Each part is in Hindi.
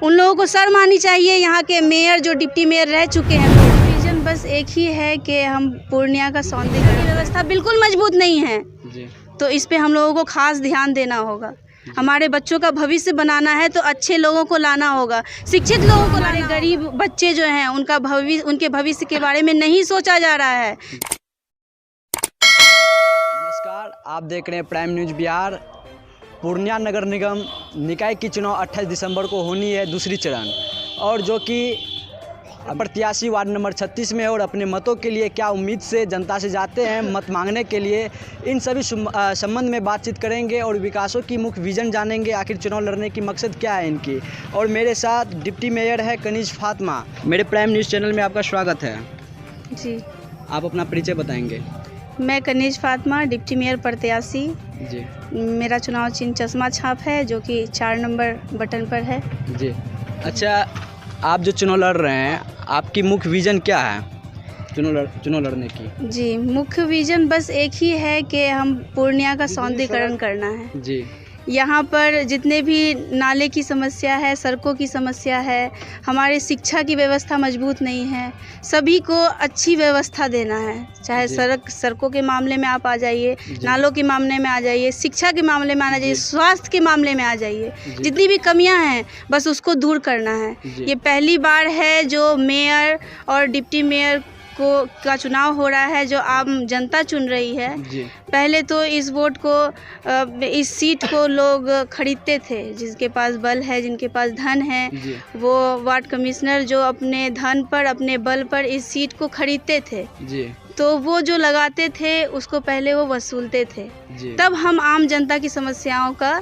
उन लोगों को शर्म आनी चाहिए। यहाँ के मेयर जो डिप्टी मेयर रह चुके हैं, विजन बस एक ही है कि हम पूर्णिया का सौंदर्य की व्यवस्था बिल्कुल मजबूत नहीं है जी। तो इस पे हम लोगों को खास ध्यान देना होगा। हमारे बच्चों का भविष्य बनाना है तो अच्छे लोगों को लाना होगा, शिक्षित लोगों को। हमारे गरीब बच्चे जो हैं उनके भविष्य के बारे में नहीं सोचा जा रहा है। नमस्कार, आप देख रहे हैं प्राइम न्यूज़ बिहार। पूर्णिया नगर निगम निकाय की चुनाव 28 दिसंबर को होनी है, दूसरी चरण, और जो कि प्रत्याशी वार्ड नंबर 36 में है और अपने मतों के लिए क्या उम्मीद से जनता से जाते हैं मत मांगने के लिए, इन सभी संबंध में बातचीत करेंगे और विकासों की मुख्य विजन जानेंगे। आखिर चुनाव लड़ने की मकसद क्या है इनकी। और मेरे साथ डिप्टी मेयर है कनीज फातिमा। मेरे प्राइम न्यूज़ चैनल में आपका स्वागत है जी। आप अपना परिचय बताएंगे। मैं कनीज फातिमा, डिप्टी मेयर प्रत्याशी जी। मेरा चुनाव चिन्ह चश्मा छाप है जो कि 4 नंबर बटन पर है। जी। अच्छा, आप जो चुनाव लड़ रहे हैं, आपकी मुख्य विजन क्या है चुनाव लड़ने की? जी, मुख्य विजन बस एक ही है कि हम पूर्णिया का सौंदर्यीकरण करना है। जी। यहाँ पर जितने भी नाले की समस्या है, सड़कों की समस्या है, हमारे शिक्षा की व्यवस्था मजबूत नहीं है, सभी को अच्छी व्यवस्था देना है। चाहे सड़कों के मामले में आप आ जाइए, नालों के मामले में आ जाइए, शिक्षा के मामले में आना जाइए, स्वास्थ्य के मामले में आ जाइए। जितनी भी कमियां हैं बस उसको दूर करना है। ये पहली बार है जो मेयर और डिप्टी मेयर का चुनाव हो रहा है, जो आम जनता चुन रही है। पहले तो इस वोट को, इस सीट को लोग खरीदते थे, जिसके पास बल है, जिनके पास धन है, वो वार्ड कमिश्नर जो अपने धन पर, अपने बल पर इस सीट को खरीदते थे। तो वो जो लगाते थे उसको पहले वो वसूलते थे, तब हम आम जनता की समस्याओं का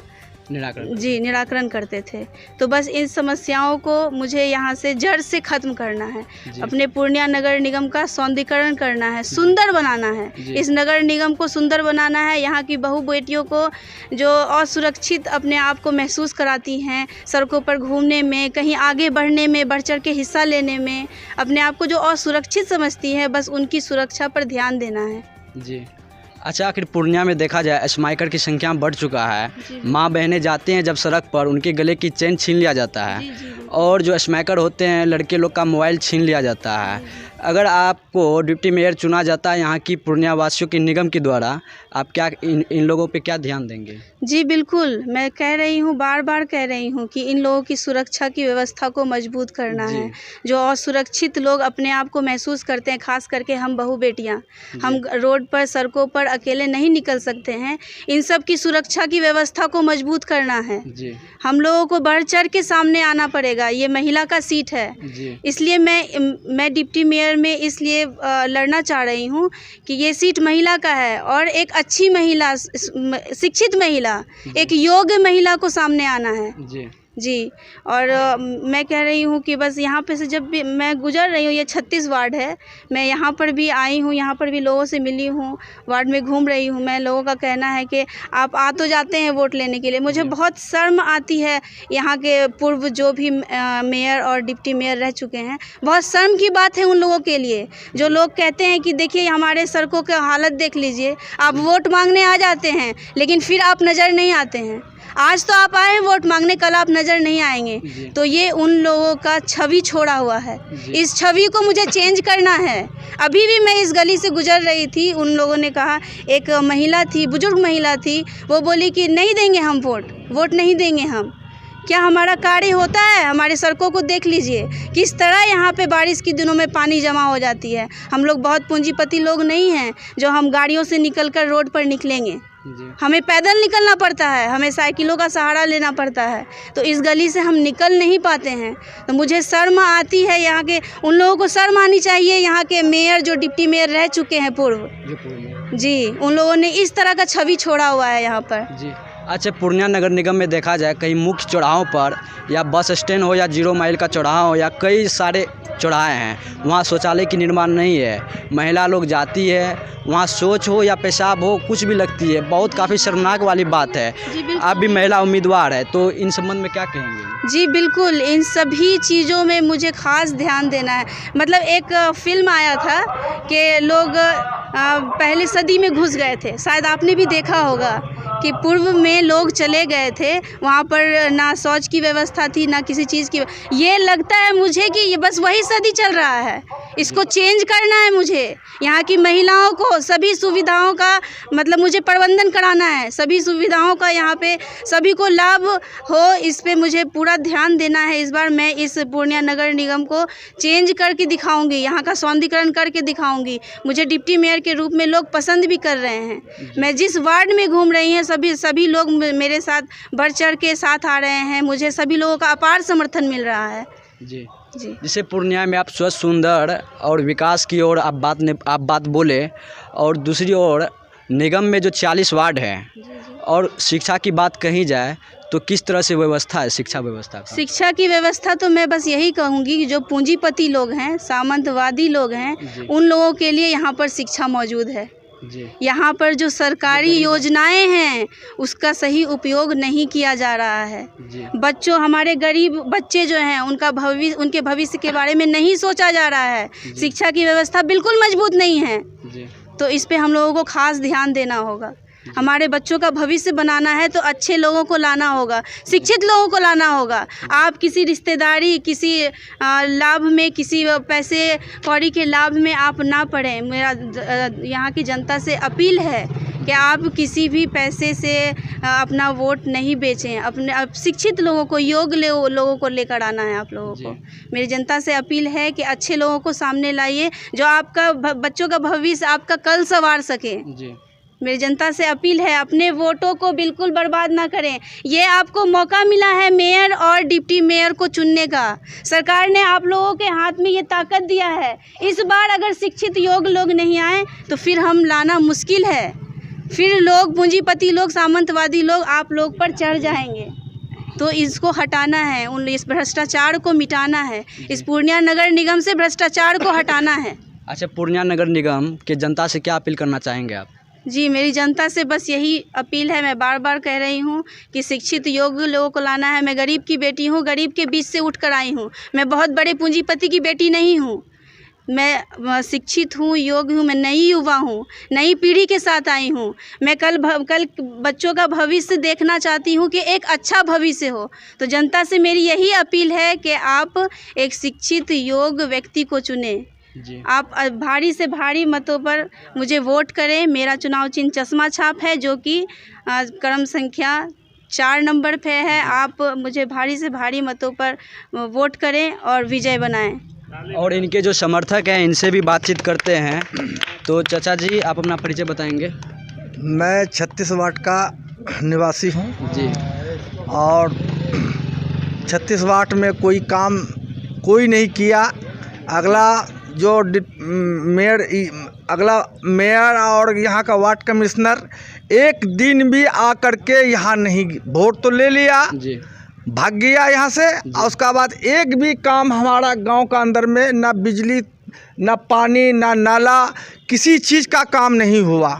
निराकरण करते थे। तो बस इन समस्याओं को मुझे यहाँ से जड़ से ख़त्म करना है। अपने पूर्णिया नगर निगम का सौंदर्यीकरण करना है, सुंदर बनाना है। इस नगर निगम को सुंदर बनाना है। यहाँ की बहू बेटियों को जो असुरक्षित अपने आप को महसूस कराती हैं, सड़कों पर घूमने में, कहीं आगे बढ़ने में, बढ़ चढ़ के हिस्सा लेने में, अपने आप को जो असुरक्षित समझती हैं, बस उनकी सुरक्षा पर ध्यान देना है। जी। अच्छा, आखिर पूर्णिया में देखा जाए स्माइकर की संख्या बढ़ चुका है। माँ बहनें जाती हैं जब सड़क पर, उनके गले की चेन छीन लिया जाता है। और जो स्माइकर होते हैं, लड़के लोग का मोबाइल छीन लिया जाता है। अगर आपको डिप्टी मेयर चुना जाता है यहाँ की पूर्णिया वासियों की निगम के द्वारा, आप क्या इन लोगों पे क्या ध्यान देंगे? जी बिल्कुल, मैं कह रही हूँ, बार बार कह रही हूँ कि इन लोगों की सुरक्षा की व्यवस्था को मजबूत करना है। जो असुरक्षित लोग अपने आप को महसूस करते हैं, खास करके हम बहू बेटियाँ, हम रोड पर, सड़कों पर अकेले नहीं निकल सकते हैं। इन सब की सुरक्षा की व्यवस्था को मजबूत करना है। हम लोगों को बढ़ चढ़ के सामने आना पड़ेगा। ये महिला का सीट है, इसलिए मैं डिप्टी मेयर में इसलिए लड़ना चाह रही हूँ कि ये सीट महिला का है और एक अच्छी महिला, शिक्षित महिला, एक योग्य महिला को सामने आना है। जी। और मैं कह रही हूँ कि बस यहाँ पे से जब भी मैं गुजर रही हूँ, ये 36 वार्ड है, मैं यहाँ पर भी आई हूँ, यहाँ पर भी लोगों से मिली हूँ, वार्ड में घूम रही हूँ। मैं लोगों का कहना है कि आप आ तो जाते हैं वोट लेने के लिए, मुझे बहुत शर्म आती है। यहाँ के पूर्व जो भी मेयर और डिप्टी मेयर रह चुके हैं, बहुत शर्म की बात है उन लोगों के लिए, जो लोग कहते हैं कि देखिए हमारे सड़कों की हालत देख लीजिए। आप वोट मांगने आ जाते हैं लेकिन फिर आप नज़र नहीं आते हैं। आज तो आप आए हैं वोट मांगने, कल आप नज़र नहीं आएंगे। तो ये उन लोगों का छवि छोड़ा हुआ है। इस छवि को मुझे चेंज करना है। अभी भी मैं इस गली से गुजर रही थी, उन लोगों ने कहा, एक महिला थी, बुजुर्ग महिला थी, वो बोली कि नहीं देंगे हम वोट नहीं देंगे हम। क्या हमारा कार्य होता है? हमारे सड़कों को देख लीजिए किस तरह यहाँ पे बारिश के दिनों में पानी जमा हो जाती है। हम लोग बहुत पूंजीपति लोग नहीं हैं जो हम गाड़ियों से निकलकर रोड पर निकलेंगे। हमें पैदल निकलना पड़ता है, हमें साइकिलों का सहारा लेना पड़ता है। तो इस गली से हम निकल नहीं पाते हैं। तो मुझे शर्म आती है। यहाँ के उन लोगों को शर्म आनी चाहिए। यहाँ के मेयर जो डिप्टी मेयर रह चुके हैं पूर्व, जी, उन लोगों ने इस तरह का छवि छोड़ा हुआ है यहाँ पर। अच्छा, पूर्णिया नगर निगम में देखा जाए कहीं मुख्य चौराहों पर, या बस स्टैंड हो या 0 माइल का चौराहा हो या कई सारे चौराहे हैं, वहाँ शौचालय की निर्माण नहीं है। महिला लोग जाती है, वहाँ शौच हो या पेशाब हो, कुछ भी लगती है। बहुत काफ़ी शर्मनाक वाली बात है। आप भी महिला उम्मीदवार है, तो इन संबंध में क्या कहेंगे? जी बिल्कुल, इन सभी चीज़ों में मुझे खास ध्यान देना है। मतलब एक फिल्म आया था कि लोग पहले सदी में घुस गए थे, शायद आपने भी देखा होगा कि पूर्व में लोग चले गए थे, वहाँ पर ना शौच की व्यवस्था थी, ना किसी चीज़ की। ये लगता है मुझे कि ये बस वही सदी चल रहा है, इसको चेंज करना है मुझे। यहाँ की महिलाओं को सभी सुविधाओं का मतलब मुझे प्रबंधन कराना है, सभी सुविधाओं का यहाँ पे सभी को लाभ हो, इस पे मुझे पूरा ध्यान देना है। इस बार मैं इस पूर्णिया नगर निगम को चेंज करके दिखाऊंगी, यहाँ का सौंदर्यीकरण करके दिखाऊंगी। मुझे डिप्टी मेयर के रूप में लोग पसंद भी कर रहे हैं। मैं जिस वार्ड में घूम रही हैं सभी लोग मेरे साथ बढ़ चढ़ के साथ आ रहे हैं। मुझे सभी लोगों का अपार समर्थन मिल रहा है। जी जी। जिसे पूर्णिया में आप स्वच्छ, सुंदर और विकास की ओर आप बात बोले, और दूसरी ओर निगम में जो 40 वार्ड हैं और शिक्षा की बात कही जाए तो किस तरह से व्यवस्था है शिक्षा व्यवस्था का? शिक्षा की व्यवस्था तो मैं बस यही कहूँगी कि जो पूंजीपति लोग हैं, सामंतवादी लोग हैं, उन लोगों के लिए यहाँ पर शिक्षा मौजूद है। यहाँ पर जो सरकारी योजनाएं हैं उसका सही उपयोग नहीं किया जा रहा है। बच्चों, हमारे गरीब बच्चे जो हैं उनके भविष्य के बारे में नहीं सोचा जा रहा है। शिक्षा की व्यवस्था बिल्कुल मजबूत नहीं है, तो इस पे हम लोगों को खास ध्यान देना होगा। हमारे बच्चों का भविष्य बनाना है तो अच्छे लोगों को लाना होगा, शिक्षित लोगों को लाना होगा। आप किसी रिश्तेदारी, किसी लाभ में, किसी पैसे कौड़ी के लाभ में आप ना पड़ें। मेरा यहाँ की जनता से अपील है कि आप किसी भी पैसे से अपना वोट नहीं बेचें। अपने शिक्षित लोगों को, योग्य लोगों को लेकर आना है आप लोगों को। मेरी जनता से अपील है कि अच्छे लोगों को सामने लाइए जो आपका बच्चों का भविष्य, आपका कल संवार सके। मेरी जनता से अपील है, अपने वोटों को बिल्कुल बर्बाद ना करें। ये आपको मौका मिला है मेयर और डिप्टी मेयर को चुनने का। सरकार ने आप लोगों के हाथ में ये ताकत दिया है। इस बार अगर शिक्षित योग्य लोग नहीं आए तो फिर हम लाना मुश्किल है। फिर लोग, पूंजीपति लोग, सामंतवादी लोग आप लोग पर चढ़ जाएंगे। तो इसको हटाना है, इस भ्रष्टाचार को मिटाना है। इस पूर्णिया नगर निगम से भ्रष्टाचार को हटाना है। अच्छा, पूर्णिया नगर निगम के जनता से क्या अपील करना चाहेंगे आप? जी, मेरी जनता से बस यही अपील है, मैं बार बार कह रही हूँ कि शिक्षित योग्य लोगों को लाना है। मैं गरीब की बेटी हूँ, गरीब के बीच से उठ कर आई हूँ। मैं बहुत बड़े पूंजीपति की बेटी नहीं हूँ। मैं शिक्षित हूँ, योग्य हूँ, मैं नई युवा हूँ, नई पीढ़ी के साथ आई हूँ। मैं कल बच्चों का भविष्य देखना चाहती हूँ कि एक अच्छा भविष्य हो। तो जनता से मेरी यही अपील है कि आप एक शिक्षित योग्य व्यक्ति को चुनें। आप भारी से भारी मतों पर मुझे वोट करें। मेरा चुनाव चिन्ह चश्मा छाप है जो कि क्रम संख्या 4 नंबर पे है। आप मुझे भारी से भारी मतों पर वोट करें और विजय बनाएं। और इनके जो समर्थक हैं इनसे भी बातचीत करते हैं। तो चाचा जी, आप अपना परिचय बताएंगे? मैं 36 वार्ड का निवासी हूँ जी। और 36 वार्ड में कोई काम कोई नहीं किया। अगला मेयर और यहाँ का वार्ड कमिश्नर एक दिन भी आकर के यहाँ नहीं, वोट तो ले लिया, भाग गया यहाँ से। और उसका बाद एक भी काम हमारा गांव का अंदर में ना बिजली, ना पानी, ना नाला, किसी चीज़ का काम नहीं हुआ।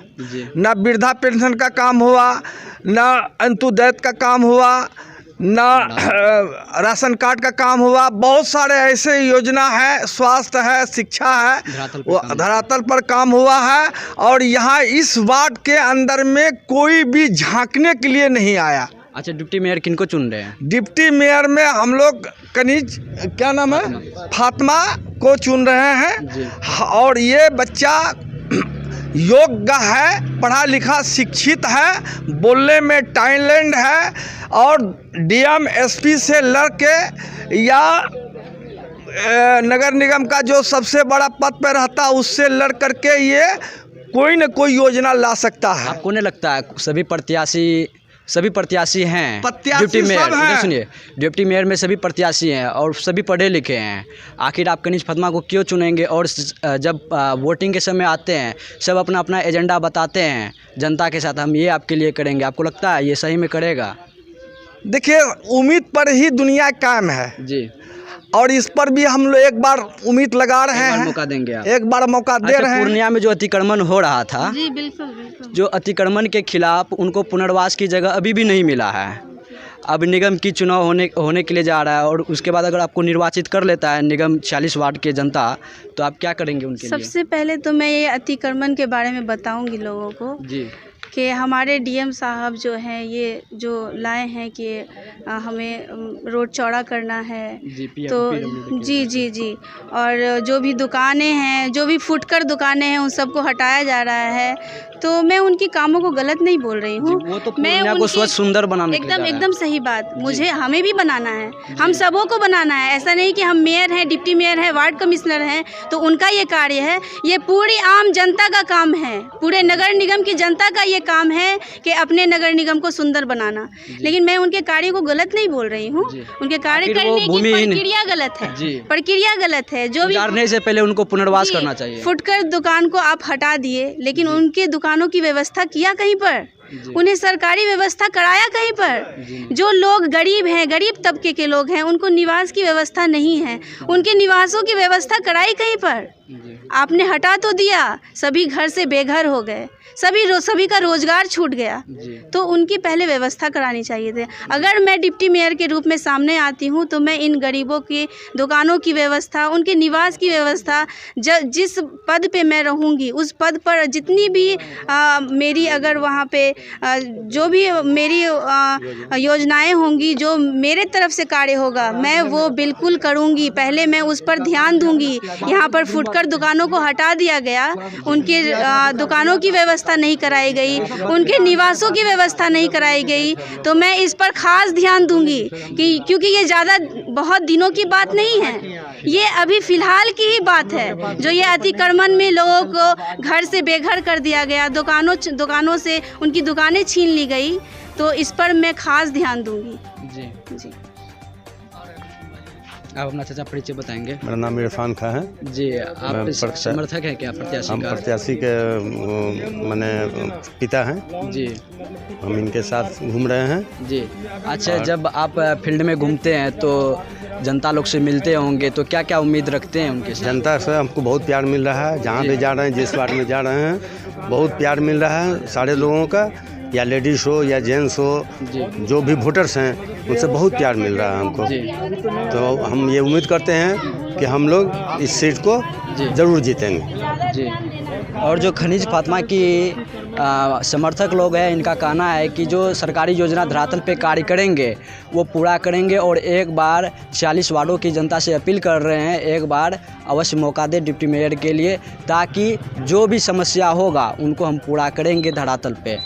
ना वृद्धा पेंशन का काम हुआ, ना अंत्योदय का काम हुआ, ना राशन कार्ड का काम हुआ। बहुत सारे ऐसे योजना है, स्वास्थ्य है, शिक्षा है, वो धरातल पर काम हुआ है। और यहाँ इस वार्ड के अंदर में कोई भी झांकने के लिए नहीं आया। अच्छा, डिप्टी मेयर किनको चुन रहे हैं? डिप्टी मेयर में हम लोग कनीज, क्या नाम है, फातिमा को चुन रहे हैं। और ये बच्चा योग्य है, पढ़ा लिखा, शिक्षित है, बोलने में टैलेंट है। और डीएम एसपी से लड़के या नगर निगम का जो सबसे बड़ा पद पर रहता है उससे लड़ करके ये कोई न कोई योजना ला सकता है। आपको नहीं लगता है सभी प्रत्याशी हैं? डिप्टी मेयर, सुनिए, डिप्टी मेयर में सभी प्रत्याशी हैं और सभी पढ़े लिखे हैं। आखिर आप कनीज फातिमा को क्यों चुनेंगे? और जब वोटिंग के समय आते हैं सब अपना अपना एजेंडा बताते हैं जनता के साथ, हम ये आपके लिए करेंगे। आपको लगता है ये सही में करेगा? देखिए, उम्मीद पर ही दुनिया कायम है जी। और इस पर भी हम लोग एक बार उम्मीद लगा रहे हैं, मौका देंगे आप? एक बार मौका दे रहे हैं। पूर्णिया में जो अतिक्रमण हो रहा था, जी बिल्कुल बिल्कुल, जो अतिक्रमण के खिलाफ उनको पुनर्वास की जगह अभी भी नहीं मिला है। अब निगम की चुनाव होने के लिए जा रहा है और उसके बाद अगर आपको निर्वाचित कर लेता है निगम 40 वार्ड के जनता, तो आप क्या करेंगे उनके लिए? सबसे पहले तो मैं ये अतिक्रमण के बारे में बताऊंगी लोगों को जी कि हमारे डीएम साहब जो हैं ये जो लाए हैं कि हमें रोड चौड़ा करना है। तो जी और जो भी दुकानें हैं, जो भी फुटकर दुकानें हैं, उन सबको हटाया जा रहा है। तो मैं उनकी कामों को गलत नहीं बोल रही हूँ। वो तो पूर्णिया को स्वच्छ सुंदर बनाने के लिए जा रहा है। एकदम सही बात। मुझे हमें भी बनाना है, हम सबों को बनाना है। ऐसा नहीं कि हम मेयर हैं, डिप्टी मेयर हैं, वार्ड कमिश्नर हैं तो उनका ये कार्य है। ये पूरी आम जनता का काम है, पूरे नगर निगम की जनता का ये काम है कि अपने नगर निगम को सुंदर बनाना। लेकिन मैं उनके कार्य को गलत नहीं बोल रही हूँ। उनके कार्य करने की प्रक्रिया गलत है, प्रक्रिया गलत है। जो भी गुजारने से पहले उनको पुनर्वास करना चाहिए। फुटकर दुकान को आप हटा दिए, लेकिन उनके दुकानों की व्यवस्था किया कहीं पर? उन्हें सरकारी व्यवस्था कराया कहीं पर? जो लोग गरीब हैं, गरीब तबके के लोग हैं, उनको निवास की व्यवस्था नहीं है, उनके निवासों की व्यवस्था कराई कहीं पर? आपने हटा तो दिया, सभी घर से बेघर हो गए, सभी का रोजगार छूट गया। तो उनकी पहले व्यवस्था करानी चाहिए थी। अगर मैं डिप्टी मेयर के रूप में सामने आती हूँ तो मैं इन गरीबों की दुकानों की व्यवस्था, उनके निवास की व्यवस्था, जिस पद पे मैं रहूँगी उस पद पर जितनी भी मेरी अगर वहाँ पे जो भी मेरी योजनाएं होंगी, जो मेरे तरफ से कार्य होगा, मैं वो बिल्कुल करूँगी। पहले मैं उस पर ध्यान दूँगी। यहाँ पर फुटकर दुकानों को हटा दिया गया, उनके दुकानों की व्यवस्था नहीं कराई गई, उनके निवासों की व्यवस्था नहीं कराई गई। तो मैं इस पर खास ध्यान दूंगी कि क्योंकि ये ज़्यादा बहुत दिनों की बात नहीं है, ये अभी फ़िलहाल की ही बात है। जो ये अतिक्रमण में लोगों को घर से बेघर कर दिया गया, दुकानों से उनकी दुकानें छीन ली गई, तो इस पर मैं खास ध्यान दूंगी। जी आप अपना चाचा परिचय बताएंगे? मेरा नाम इरफान खां है जी। आप समर्थक हैं क्या प्रत्याशी का? हम प्रत्याशी के मैंने पिता हैं जी। हम इनके साथ घूम रहे हैं जी। अच्छा, जब आप फील्ड में घूमते हैं तो जनता लोग से मिलते होंगे, तो क्या क्या उम्मीद रखते हैं उनके साथ? जनता से हमको बहुत प्यार मिल रहा है। जहाँ भी जा रहे हैं, जिस वार्ड में जा रहे हैं, बहुत प्यार मिल रहा है सारे लोगों का, या लेडीज़ हो या जेंट्स हो, जो भी वोटर्स हैं उनसे बहुत प्यार मिल रहा है हमको। तो हम ये उम्मीद करते हैं कि हम लोग इस सीट को ज़रूर जीतेंगे। जी। और जो खनिज फातिमा की समर्थक लोग हैं, इनका कहना है कि जो सरकारी योजना धरातल पे कार्य करेंगे वो पूरा करेंगे, और एक बार 40 वार्डों की जनता से अपील कर रहे हैं, एक बार अवश्य मौका दे डिप्टी मेयर के लिए, ताकि जो भी समस्या होगा उनको हम पूरा करेंगे धरातल पे।